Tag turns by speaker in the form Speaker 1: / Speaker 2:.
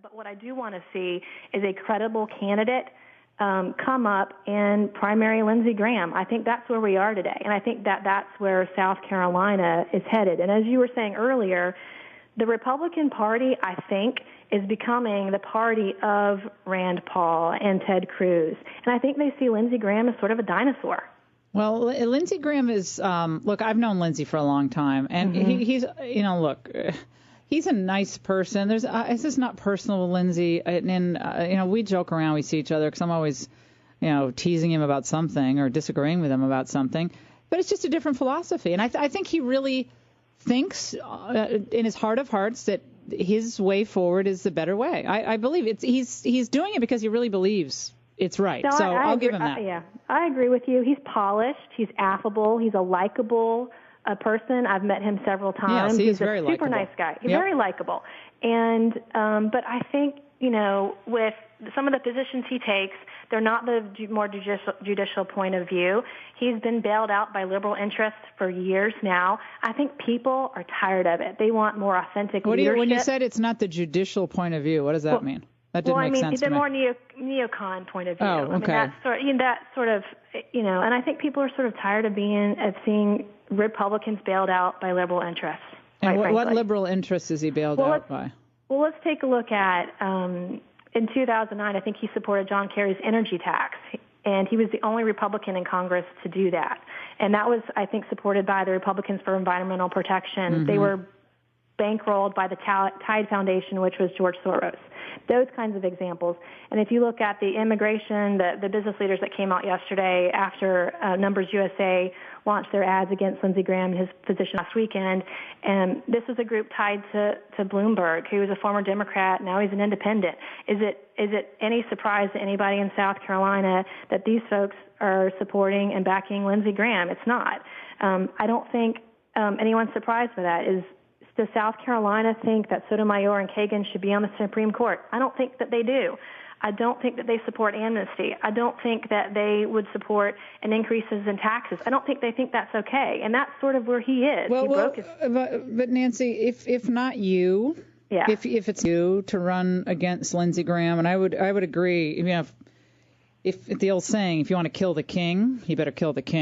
Speaker 1: But what I do want to see is a credible candidate come up and primary Lindsey Graham. I think that's where we are today, and I think that that's where South Carolina is headed. And as you were saying earlier, the Republican Party, I think, is becoming the party of Rand Paul and Ted Cruz. And I think they see Lindsey Graham as sort of a dinosaur.
Speaker 2: Well, Lindsey Graham is, look, I've known Lindsey for a long time, and he's, he's a nice person. It's just not personal with Lindsey. And we joke around, we see each other because I'm always, teasing him about something or disagreeing with him about something. But it's just a different philosophy. And I think he really thinks in his heart of hearts that his way forward is the better way. I believe he's doing it because he really believes it's right.
Speaker 1: No,
Speaker 2: I'll give him that.
Speaker 1: Yeah, I agree with you. He's polished. He's affable. He's a likable person. I've met him several times.
Speaker 2: Yes,
Speaker 1: he's
Speaker 2: very
Speaker 1: a super
Speaker 2: likable.
Speaker 1: nice guy. He's very likable. And but I think, with some of the positions he takes, they're not the more judicial point of view. He's been bailed out by liberal interests for years now. I think people are tired of it. They want more authentic leadership.
Speaker 2: When you said it's not the judicial point of view, what does that mean? That didn't make sense to me.
Speaker 1: The more neocon point of view.
Speaker 2: Oh, okay.
Speaker 1: That sort of, and I think people are sort of tired of seeing Republicans bailed out by liberal interests.
Speaker 2: And what liberal interests is he bailed out by?
Speaker 1: Well, let's take a look at, in 2009, I think he supported John Kerry's energy tax, and he was the only Republican in Congress to do that. And that was, I think, supported by the Republicans for Environmental Protection. Mm-hmm. They were bankrolled by the Tide Foundation, which was George Soros. Those kinds of examples. And if you look at the immigration, the business leaders that came out yesterday after Numbers USA launched their ads against Lindsey Graham and his position last weekend, and this is a group tied to Bloomberg, who was a former Democrat. Now he's an independent. Is it any surprise to anybody in South Carolina that these folks are supporting and backing Lindsey Graham? It's not. I don't think anyone's surprised by that. Does South Carolina think that Sotomayor and Kagan should be on the Supreme Court? I don't think that they do. I don't think that they support amnesty. I don't think that they would support an increases in taxes. I don't think they think that's okay. And that's sort of where he is.
Speaker 2: But Nancy, if not you, if it's you to run against Lindsey Graham, and I would agree, if the old saying, if you want to kill the king, you better kill the king.